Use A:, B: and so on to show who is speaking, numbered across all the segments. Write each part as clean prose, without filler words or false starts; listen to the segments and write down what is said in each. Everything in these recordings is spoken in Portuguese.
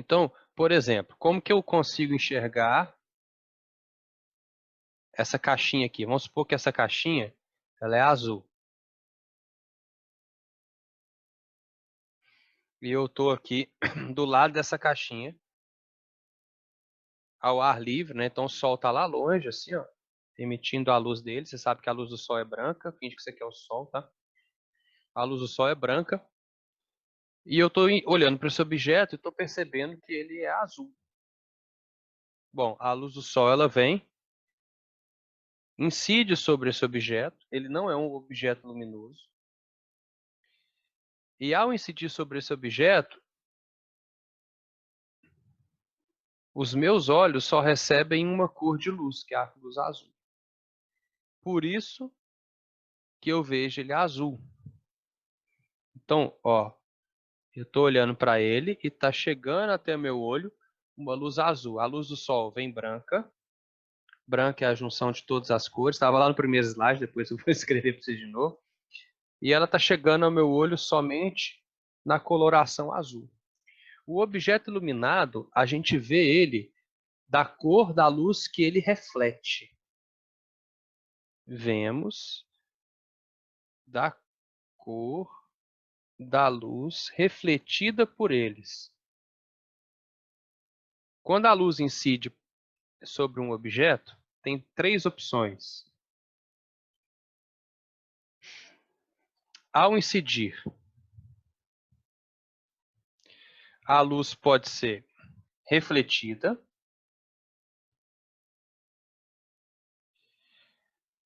A: Então, por exemplo, como que eu consigo enxergar essa caixinha aqui? Vamos supor que essa caixinha ela é azul. E eu estou aqui do lado dessa caixinha, ao ar livre, né? Então o sol está lá longe, assim, ó, emitindo a luz dele. Você sabe que a luz do sol é branca, finge que isso aqui é o sol, tá? A luz do sol é branca. E eu estou olhando para esse objeto e estou percebendo que ele é azul. Bom, a luz do sol ela vem, incide sobre esse objeto. Ele não é um objeto luminoso. E ao incidir sobre esse objeto, os meus olhos só recebem uma cor de luz, que é a luz azul. Por isso que eu vejo ele azul. Então, ó, eu estou olhando para ele e está chegando até meu olho uma luz azul. A luz do sol vem branca. Branca é a junção de todas as cores. Estava lá no primeiro slide, depois eu vou escrever para vocês de novo. E ela está chegando ao meu olho somente na coloração azul. O objeto iluminado, a gente vê ele da cor da luz que ele reflete. Vemos da cor da luz refletida por eles. Quando a luz incide sobre um objeto, tem três opções. Ao incidir, a luz pode ser refletida,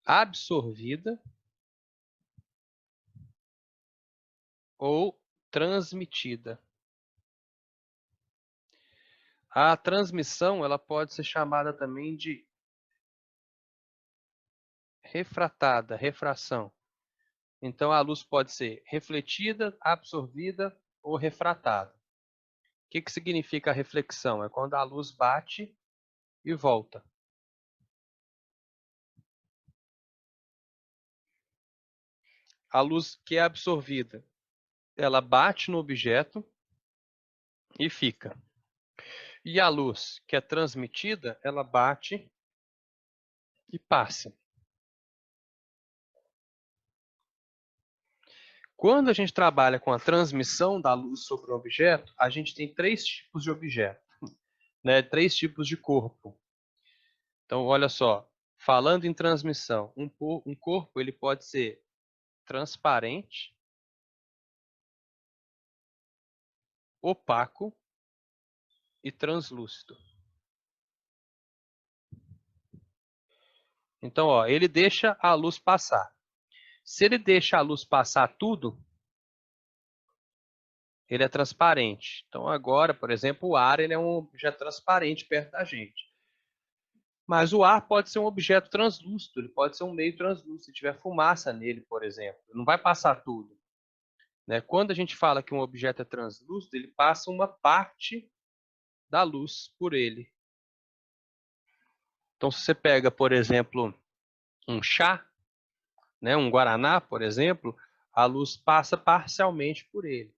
A: absorvida ou transmitida. A transmissão ela pode ser chamada também de refratada, refração. Então, a luz pode ser refletida, absorvida ou refratada. O que significa a reflexão? É quando a luz bate e volta. A luz que é absorvida, ela bate no objeto e fica. E a luz que é transmitida, ela bate e passa. Quando a gente trabalha com a transmissão da luz sobre o objeto, a gente tem três tipos de objeto, né? Três tipos de corpo. Então, olha só, falando em transmissão, um corpo ele pode ser transparente, opaco e translúcido. Então, ó, ele deixa a luz passar. Se ele deixa a luz passar tudo, ele é transparente. Então, agora, por exemplo, o ar ele é um objeto transparente perto da gente. Mas o ar pode ser um objeto translúcido, ele pode ser um meio translúcido, se tiver fumaça nele, por exemplo. Não vai passar tudo. Né? Quando a gente fala que um objeto é translúcido, ele passa uma parte da luz por ele. Então, se você pega, por exemplo, um chá, né, um guaraná, por exemplo, a luz passa parcialmente por ele.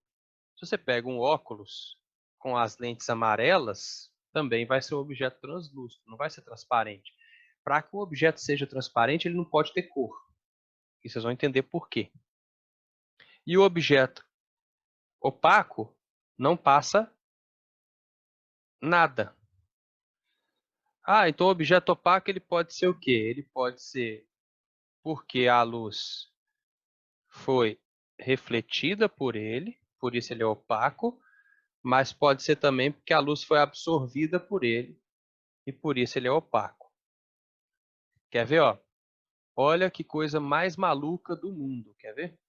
A: Se você pega um óculos com as lentes amarelas, também vai ser um objeto translúcido, não vai ser transparente. Para que um objeto seja transparente, ele não pode ter cor. E vocês vão entender por quê. E o objeto opaco não passa nada. Ah, então o objeto opaco ele pode ser o quê? Ele pode ser porque a luz foi refletida por ele, por isso ele é opaco, mas pode ser também porque a luz foi absorvida por ele e por isso ele é opaco. Quer ver, ó? Olha que coisa mais maluca do mundo, quer ver?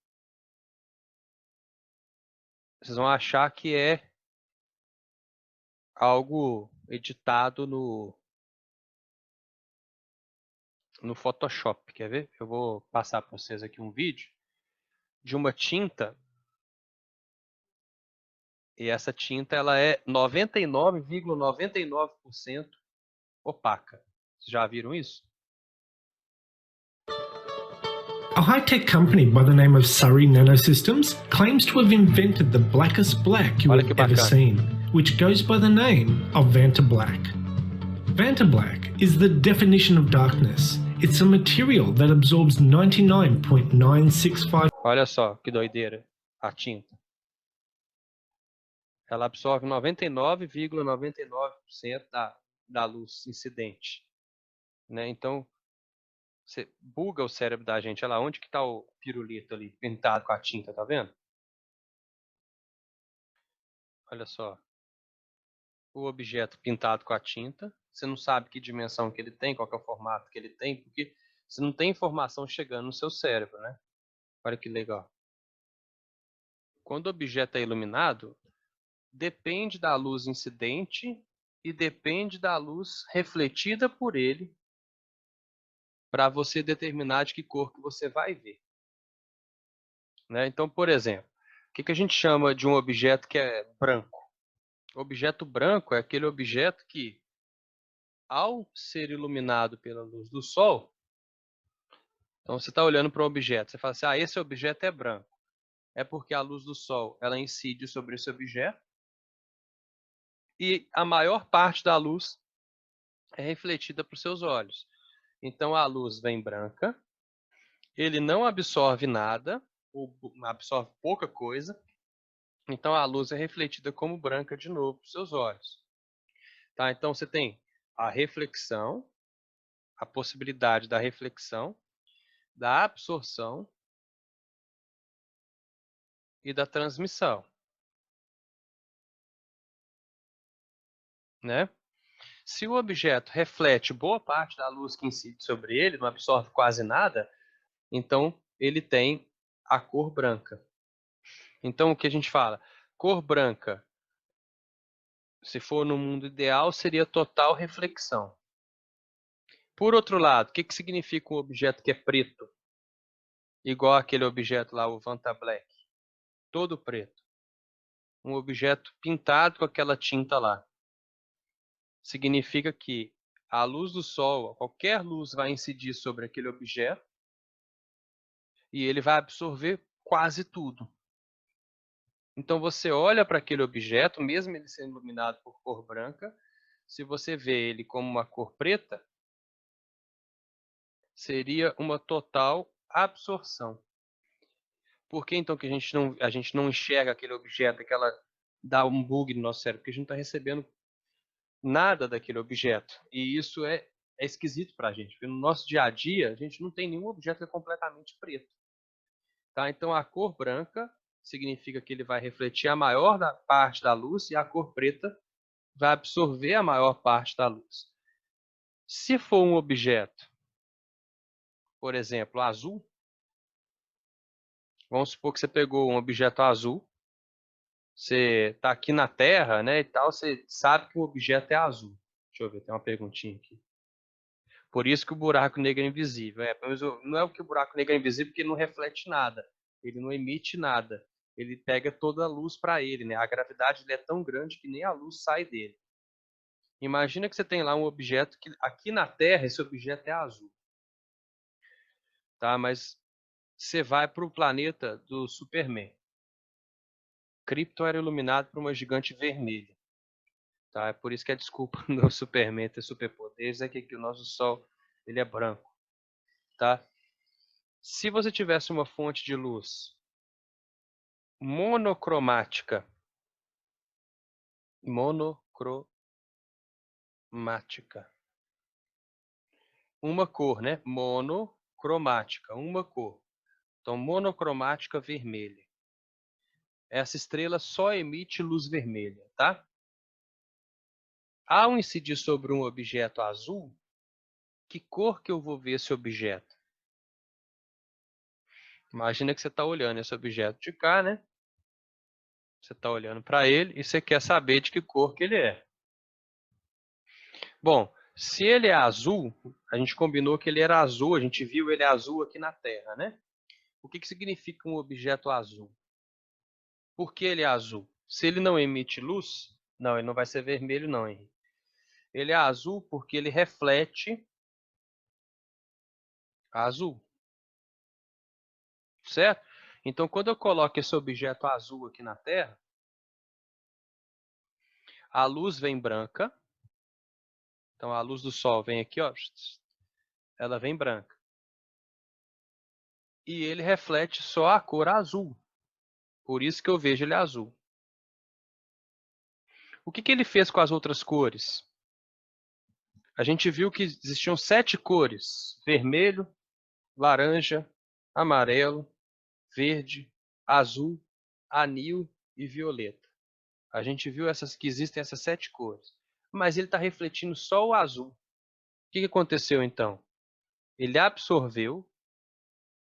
A: Vocês vão achar que é algo editado no Photoshop, quer ver? Eu vou passar para vocês aqui um vídeo de uma tinta e essa tinta ela é 99,99% opaca. Vocês já viram isso?
B: A high-tech company by the name of Surrey Nanosystems claims to have invented the blackest black you have ever seen. which goes by the name of Vantablack. Vantablack is the definition of darkness. It's a material that absorbs 99.965.
A: Olha só que doideira a tinta. Ela absorve 99,99% da luz incidente, né? Então, você buga o cérebro da gente. Olha lá, onde que está o pirulito ali, pintado com a tinta, tá vendo? Olha só. O objeto pintado com a tinta. Você não sabe que dimensão que ele tem, qual que é o formato que ele tem, porque você não tem informação chegando no seu cérebro, né? Olha que legal. Quando o objeto é iluminado, depende da luz incidente e depende da luz refletida por ele para você determinar de que cor que você vai ver, né? Então, por exemplo, o que a gente chama de um objeto que é branco? O objeto branco é aquele objeto que, ao ser iluminado pela luz do sol, então você está olhando para um objeto, você fala assim, esse objeto é branco. É porque a luz do sol ela incide sobre esse objeto e a maior parte da luz é refletida para os seus olhos. Então a luz vem branca, ele não absorve nada, ou absorve pouca coisa, então a luz é refletida como branca de novo para os seus olhos. Tá? Então você tem a reflexão, a possibilidade da reflexão, da absorção e da transmissão, né? Se o objeto reflete boa parte da luz que incide sobre ele, não absorve quase nada, então ele tem a cor branca. Então o que a gente fala? Cor branca, se for no mundo ideal, seria total reflexão. Por outro lado, o que significa um objeto que é preto? Igual aquele objeto lá, o Vantablack. Todo preto. Um objeto pintado com aquela tinta lá. Significa que a luz do sol, qualquer luz vai incidir sobre aquele objeto e ele vai absorver quase tudo. Então você olha para aquele objeto, mesmo ele sendo iluminado por cor branca, se você vê ele como uma cor preta, seria uma total absorção. Por que então que a gente não enxerga aquele objeto, dá um bug no nosso cérebro? Porque a gente não está recebendo nada daquele objeto. E isso é esquisito para a gente, porque no nosso dia a dia a gente não tem nenhum objeto que é completamente preto. Tá? Então a cor branca significa que ele vai refletir a maior parte da luz e a cor preta vai absorver a maior parte da luz. Se for um objeto, por exemplo, azul, vamos supor que você pegou um objeto azul, você está aqui na Terra, né, e tal, você sabe que o objeto é azul. Deixa eu ver, tem uma perguntinha aqui. Por isso que o buraco negro é invisível. Mas não é que o buraco negro é invisível porque ele não reflete nada, ele não emite nada. Ele pega toda a luz para ele, né? A gravidade dele é tão grande que nem a luz sai dele. Imagina que você tem lá um objeto que aqui na Terra esse objeto é azul, tá? Mas você vai para o planeta do Superman. Krypton era iluminado por uma gigante vermelha, tá? É por isso que a desculpa do Superman ter superpoderes é que aqui o nosso Sol ele é branco, tá? Se você tivesse uma fonte de luz monocromática, uma cor, né? Monocromática, uma cor. Então, monocromática vermelha. Essa estrela só emite luz vermelha, tá? Ao incidir sobre um objeto azul, que cor que eu vou ver esse objeto? Imagina que você está olhando esse objeto de cá, né? Você está olhando para ele e você quer saber de que cor que ele é. Bom, se ele é azul, a gente combinou que ele era azul, a gente viu ele azul aqui na Terra, né? O que significa um objeto azul? Por que ele é azul? Se ele não emite luz, não, ele não vai ser vermelho não, Henrique. Ele é azul porque ele reflete azul, certo? Então, quando eu coloco esse objeto azul aqui na Terra, a luz vem branca. Então, a luz do sol vem aqui, ó, ela vem branca. E ele reflete só a cor azul. Por isso que eu vejo ele azul. O que ele fez com as outras cores? A gente viu que existiam 7 cores: vermelho, laranja, amarelo, verde, azul, anil e violeta. A gente viu que existem essas 7 cores. Mas ele está refletindo só o azul. O que aconteceu então? Ele absorveu,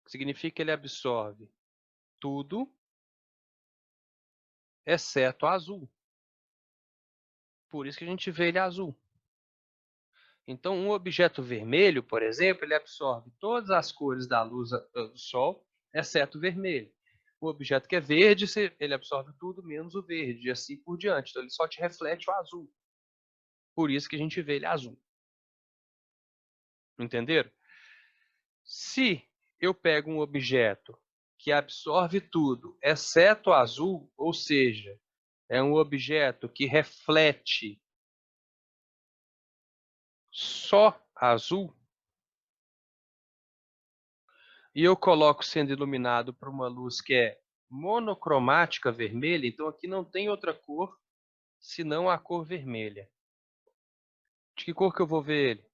A: significa que ele absorve tudo, exceto o azul. Por isso que a gente vê ele azul. Então, um objeto vermelho, por exemplo, ele absorve todas as cores da luz do Sol, exceto o vermelho. O objeto que é verde, ele absorve tudo menos o verde, e assim por diante. Então, ele só te reflete o azul. Por isso que a gente vê ele azul. Entenderam? Se eu pego um objeto que absorve tudo, exceto o azul, ou seja, é um objeto que reflete só azul, e eu coloco sendo iluminado por uma luz que é monocromática vermelha, então aqui não tem outra cor senão a cor vermelha. De que cor que eu vou ver ele?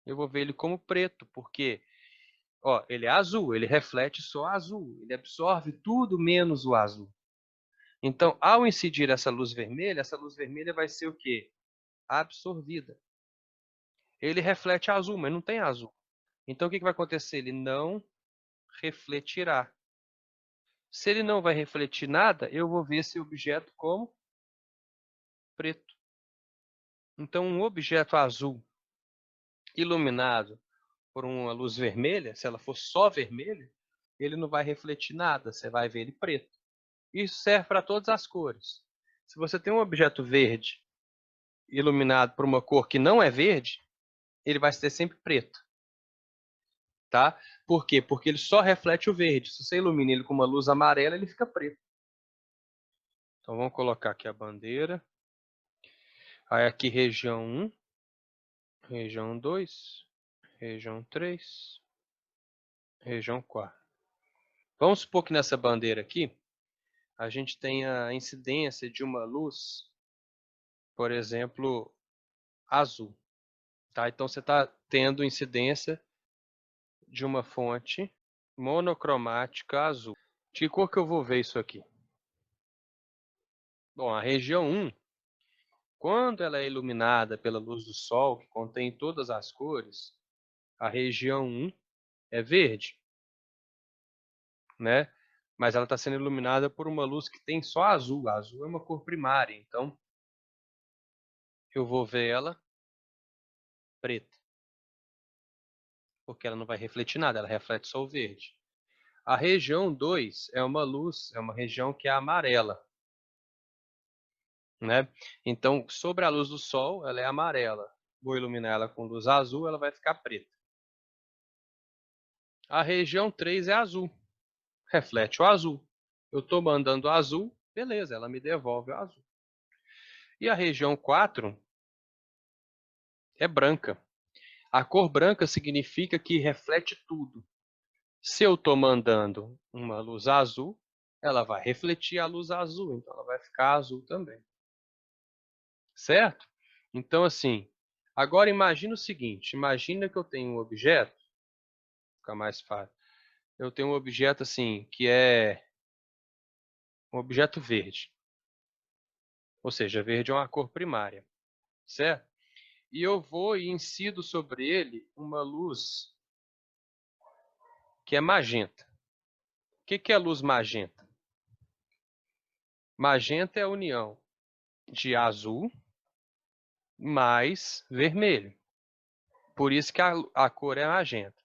A: Eu vou ver ele como preto, porque ó, ele é azul, ele reflete só azul, ele absorve tudo menos o azul. Então, ao incidir essa luz vermelha vai ser o quê? Absorvida. Ele reflete azul, mas não tem azul. Então, o que vai acontecer? Ele não refletirá. Se ele não vai refletir nada, eu vou ver esse objeto como preto. Então, um objeto azul iluminado por uma luz vermelha, se ela for só vermelha, ele não vai refletir nada, você vai ver ele preto. Isso serve para todas as cores. Se você tem um objeto verde iluminado por uma cor que não é verde, ele vai ser sempre preto. Tá? Por quê? Porque ele só reflete o verde. Se você ilumina ele com uma luz amarela, ele fica preto. Então vamos colocar aqui a bandeira. Aí aqui região 1, região 2, região 3, região 4. Vamos supor que nessa bandeira aqui, a gente tem a incidência de uma luz, por exemplo, azul. Tá? Então você está tendo incidência de uma fonte monocromática azul. De que cor que eu vou ver isso aqui? Bom, a região 1, quando ela é iluminada pela luz do sol, que contém todas as cores, a região 1 é verde, né? Mas ela está sendo iluminada por uma luz que tem só azul. A azul é uma cor primária, então eu vou ver ela preta, porque ela não vai refletir nada, ela reflete só o verde. A região 2 é uma luz, é uma região que é amarela, né? Então, sobre a luz do sol, ela é amarela. Vou iluminar ela com luz azul, ela vai ficar preta. A região 3 é azul, reflete o azul. Eu estou mandando azul, beleza, ela me devolve o azul. E a região 4 é branca. A cor branca significa que reflete tudo. Se eu estou mandando uma luz azul, ela vai refletir a luz azul, então ela vai ficar azul também. Certo? Então, assim, agora imagina o seguinte, imagina que eu tenho um objeto, fica mais fácil, eu tenho um objeto assim, que é um objeto verde, ou seja, verde é uma cor primária, certo? E eu vou e incido sobre ele uma luz que é magenta. O que é a luz magenta? Magenta é a união de azul mais vermelho. Por isso que a cor é magenta.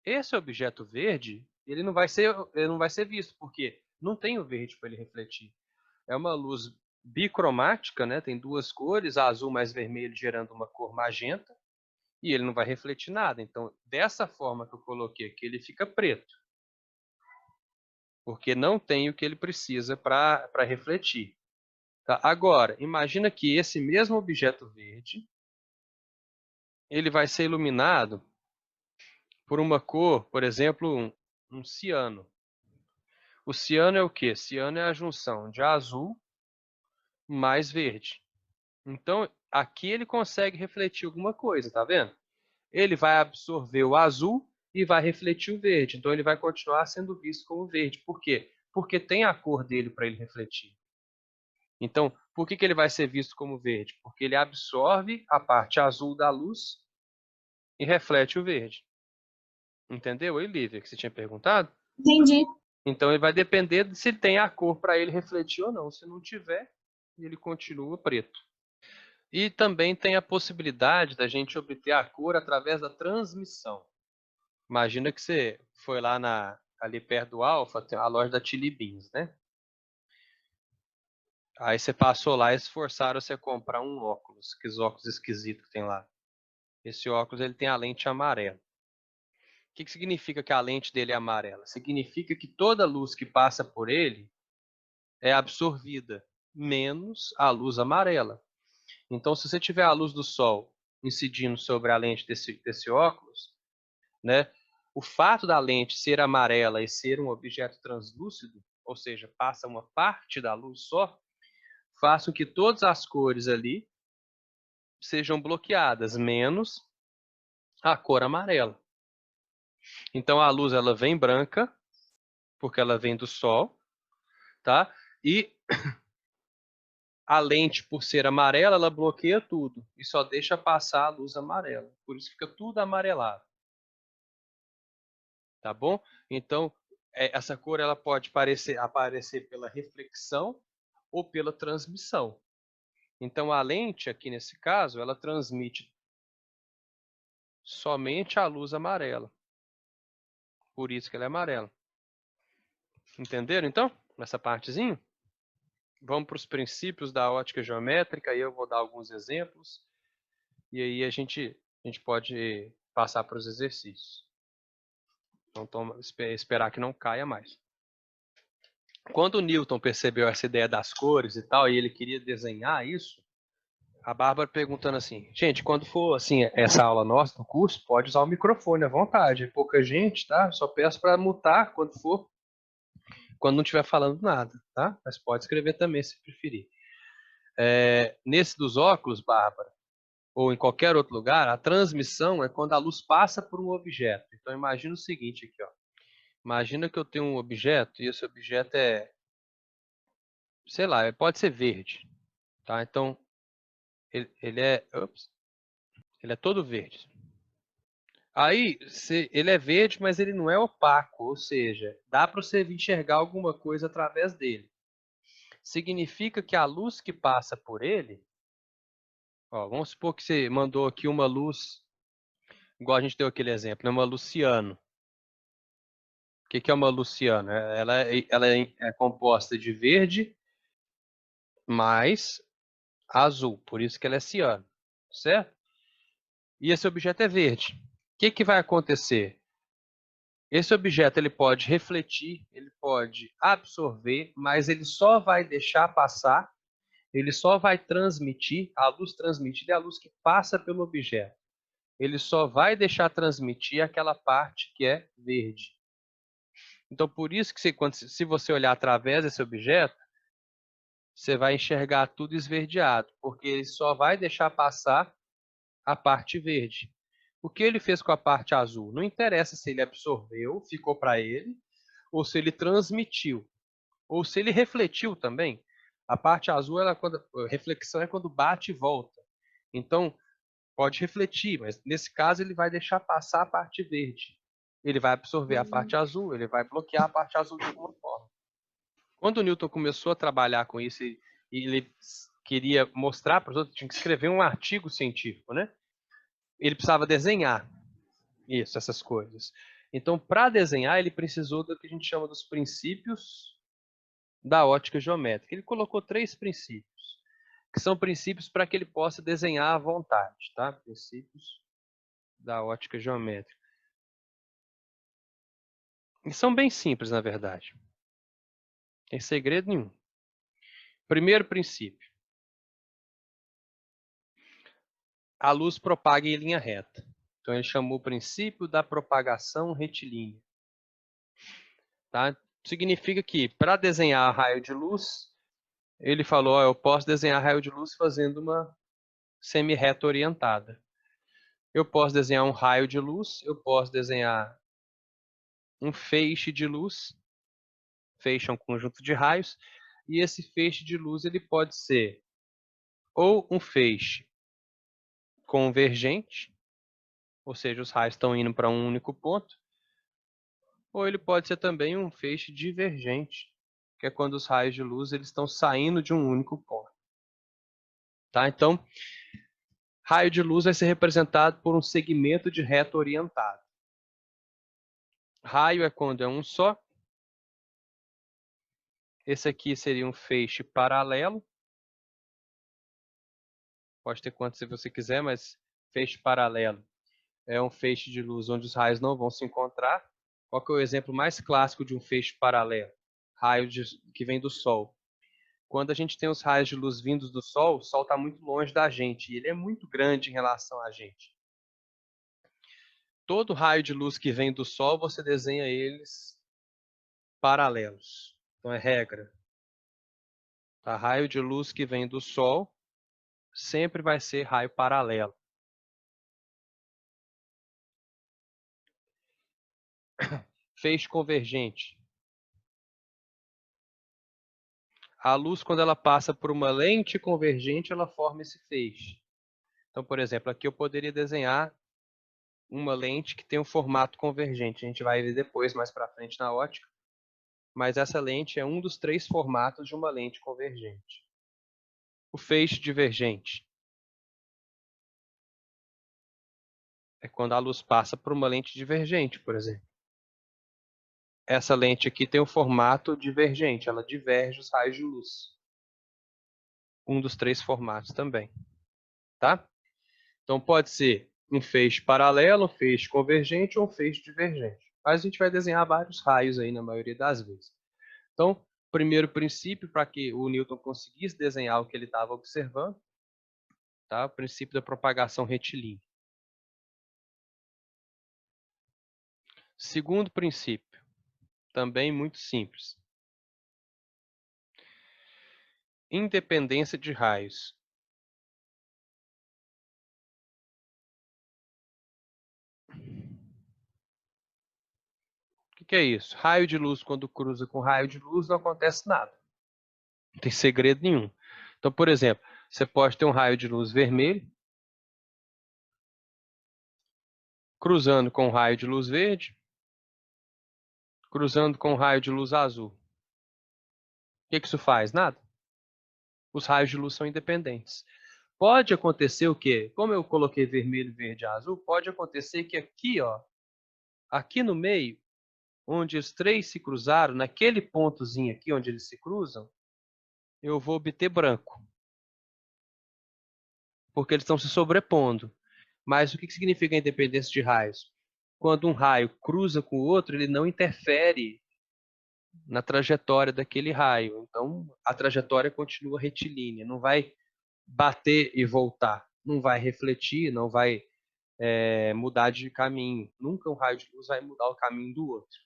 A: Esse objeto verde, ele não vai ser visto, porque não tem o verde para ele refletir. É uma luz bicromática, né? Tem duas cores, azul mais vermelho gerando uma cor magenta, e ele não vai refletir nada. Então, dessa forma que eu coloquei aqui, ele fica preto, porque não tem o que ele precisa para refletir. Tá? Agora, imagina que esse mesmo objeto verde, ele vai ser iluminado por uma cor, por exemplo, um ciano. O ciano é o quê? Ciano é a junção de azul mais verde. Então, aqui ele consegue refletir alguma coisa, tá vendo? Ele vai absorver o azul e vai refletir o verde. Então, ele vai continuar sendo visto como verde. Por quê? Porque tem a cor dele para ele refletir. Então, por que ele vai ser visto como verde? Porque ele absorve a parte azul da luz e reflete o verde. Entendeu aí, Lívia, que você tinha perguntado?
C: Entendi.
A: Então, ele vai depender de se tem a cor para ele refletir ou não. Se não tiver, ele continua preto. E também tem a possibilidade da gente obter a cor através da transmissão. Imagina que você foi lá ali perto do Alfa, tem a loja da Chili Beans, né? Aí você passou lá e esforçaram você a comprar um óculos, aqueles óculos esquisitos que tem lá. Esse óculos ele tem a lente amarela. O que significa que a lente dele é amarela? Significa que toda luz que passa por ele é absorvida, menos a luz amarela. Então, se você tiver a luz do sol incidindo sobre a lente desse óculos, né, o fato da lente ser amarela e ser um objeto translúcido, ou seja, passa uma parte da luz só, faz com que todas as cores ali sejam bloqueadas, menos a cor amarela. Então a luz ela vem branca, porque ela vem do sol, tá? E a lente, por ser amarela, ela bloqueia tudo e só deixa passar a luz amarela. Por isso fica tudo amarelado. Tá bom? Então, essa cor ela pode aparecer pela reflexão ou pela transmissão. Então, a lente, aqui nesse caso, ela transmite somente a luz amarela. Por isso que ela é amarela. Entenderam, então? Nessa partezinha? Vamos para os princípios da ótica geométrica, aí eu vou dar alguns exemplos, e aí a gente pode passar para os exercícios. Então, esperar que não caia mais. Quando o Newton percebeu essa ideia das cores e tal, e ele queria desenhar isso, a Bárbara perguntando assim, gente, quando for assim essa aula nossa no curso, pode usar o microfone à vontade, é pouca gente, tá? Só peço para mutar quando não estiver falando nada, tá? Mas pode escrever também se preferir. Nesse dos óculos, Bárbara, ou em qualquer outro lugar, a transmissão é quando a luz passa por um objeto. Então imagina o seguinte aqui, ó. Imagina que eu tenho um objeto e esse objeto sei lá, pode ser verde, tá? Então ele é todo verde. Aí ele é verde, mas ele não é opaco, ou seja, dá para você enxergar alguma coisa através dele. Significa que a luz que passa por ele, ó, vamos supor que você mandou aqui uma luz, igual a gente deu aquele exemplo, né, uma luz ciano. O que é uma luz ciano? Ela é composta de verde mais azul, por isso que ela é ciano, certo? E esse objeto é verde. O que vai acontecer? Esse objeto ele pode refletir, ele pode absorver, mas ele só vai deixar passar, ele só vai transmitir, a luz transmitida é a luz que passa pelo objeto. Ele só vai deixar transmitir aquela parte que é verde. Então, por isso que se você olhar através desse objeto, você vai enxergar tudo esverdeado, porque ele só vai deixar passar a parte verde. O que ele fez com a parte azul? Não interessa se ele absorveu, ficou para ele, ou se ele transmitiu, ou se ele refletiu também. A parte azul, a reflexão é quando bate e volta. Então, pode refletir, mas nesse caso ele vai deixar passar a parte verde. Ele vai absorver a parte azul, ele vai bloquear a parte azul de alguma forma. Quando o Newton começou a trabalhar com isso e ele queria mostrar para os outros, tinha que escrever um artigo científico, né? Ele precisava desenhar essas coisas. Então, para desenhar, ele precisou do que a gente chama dos princípios da ótica geométrica. Ele colocou 3 princípios, que são princípios para que ele possa desenhar à vontade, tá? Princípios da ótica geométrica. E são bem simples, na verdade. Não tem segredo nenhum. Primeiro princípio. A luz propaga em linha reta. Então, ele chamou o princípio da propagação retilínea. Tá? Significa que, para desenhar raio de luz, ele falou, eu posso desenhar raio de luz fazendo uma semi-reta orientada. Eu posso desenhar um raio de luz, eu posso desenhar um feixe de luz. Feixe é um conjunto de raios, e esse feixe de luz ele pode ser ou um feixe convergente, ou seja, os raios estão indo para um único ponto, ou ele pode ser também um feixe divergente, que é quando os raios de luz eles estão saindo de um único ponto. Tá? Então, raio de luz vai ser representado por um segmento de reta orientado. Raio é quando é um só. Esse aqui seria um feixe paralelo. Pode ter quantos se você quiser, mas feixe paralelo é um feixe de luz onde os raios não vão se encontrar. Qual que é o exemplo mais clássico de um feixe paralelo? Raio que vem do Sol. Quando a gente tem os raios de luz vindos do Sol, o Sol está muito longe da gente e ele é muito grande em relação a gente. Todo raio de luz que vem do Sol, você desenha eles paralelos. Então é regra. Tá? Raio de luz que vem do Sol sempre vai ser raio paralelo. Feixe convergente. A luz, quando ela passa por uma lente convergente, ela forma esse feixe. Então, por exemplo, aqui eu poderia desenhar uma lente que tem um formato convergente. A gente vai ver depois, mais para frente na ótica. Mas essa lente é um dos 3 formatos de uma lente convergente. O feixe divergente é quando a luz passa por uma lente divergente, por exemplo. Essa lente aqui tem um formato divergente, ela diverge os raios de luz. Um dos 3 formatos também. Tá? Então pode ser um feixe paralelo, um feixe convergente ou um feixe divergente. Mas a gente vai desenhar vários raios aí na maioria das vezes. Então, primeiro princípio para que o Newton conseguisse desenhar o que ele estava observando, tá? O princípio da propagação retilínea. Segundo princípio, também muito simples. Independência de raios. O que é isso? Raio de luz, quando cruza com raio de luz, não acontece nada. Não tem segredo nenhum. Então, por exemplo, você pode ter um raio de luz vermelho cruzando com um raio de luz verde, cruzando com um raio de luz azul. O que isso faz? Nada. Os raios de luz são independentes. Pode acontecer o quê? Como eu coloquei vermelho, verde e azul, pode acontecer que aqui, ó, aqui no meio, onde os 3 se cruzaram, naquele pontozinho aqui onde eles se cruzam, eu vou obter branco. Porque eles estão se sobrepondo. Mas o que significa a independência de raios? Quando um raio cruza com o outro, ele não interfere na trajetória daquele raio. Então, a trajetória continua retilínea, não vai bater e voltar, não vai refletir, não vai mudar de caminho. Nunca um raio de luz vai mudar o caminho do outro.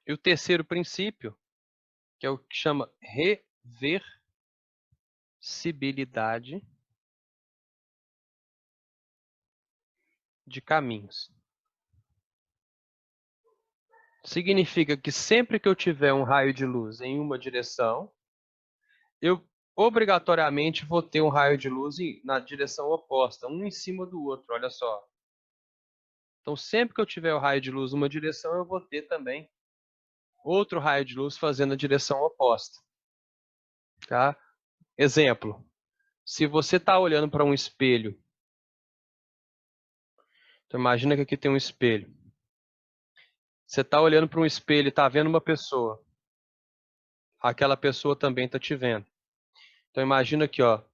A: E o terceiro princípio, que é o que chama reversibilidade de caminhos. Significa que sempre que eu tiver um raio de luz em uma direção, eu obrigatoriamente vou ter um raio de luz na direção oposta, um em cima do outro, olha só. Então, sempre que eu tiver o raio de luz numa direção, eu vou ter também outro raio de luz fazendo a direção oposta. Tá? Exemplo, se você está olhando para um espelho, então imagina que aqui tem um espelho. Você está olhando para um espelho e está vendo uma pessoa. Aquela pessoa também está te vendo. Então imagina aqui, ó.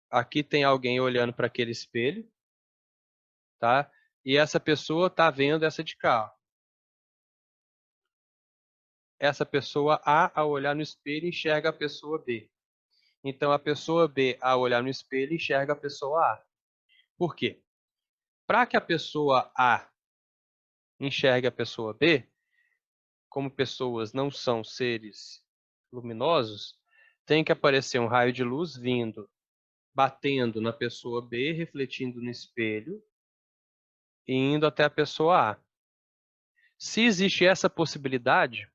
A: Aqui tem alguém olhando para aquele espelho, tá? E essa pessoa está vendo essa de cá. essa pessoa A, ao olhar no espelho, enxerga a pessoa B. Então, a pessoa B, ao olhar no espelho, enxerga a pessoa A. Por quê? Para que a pessoa A enxergue a pessoa B, como pessoas não são seres luminosos, tem que aparecer um raio de luz vindo, batendo na pessoa B, refletindo no espelho e indo até a pessoa A. Se existe essa possibilidade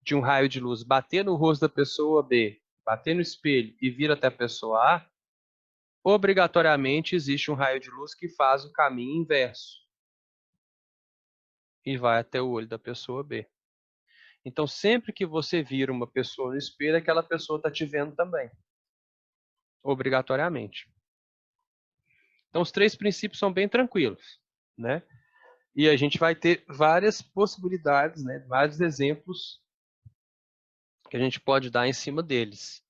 A: de um raio de luz bater no rosto da pessoa B, bater no espelho e vir até a pessoa A, obrigatoriamente existe um raio de luz que faz o caminho inverso e vai até o olho da pessoa B. Então, sempre que você vira uma pessoa no espelho, aquela pessoa está te vendo também. Obrigatoriamente. Então, os 3 princípios são bem tranquilos, né? E a gente vai ter várias possibilidades, né? Vários exemplos que a gente pode dar em cima deles.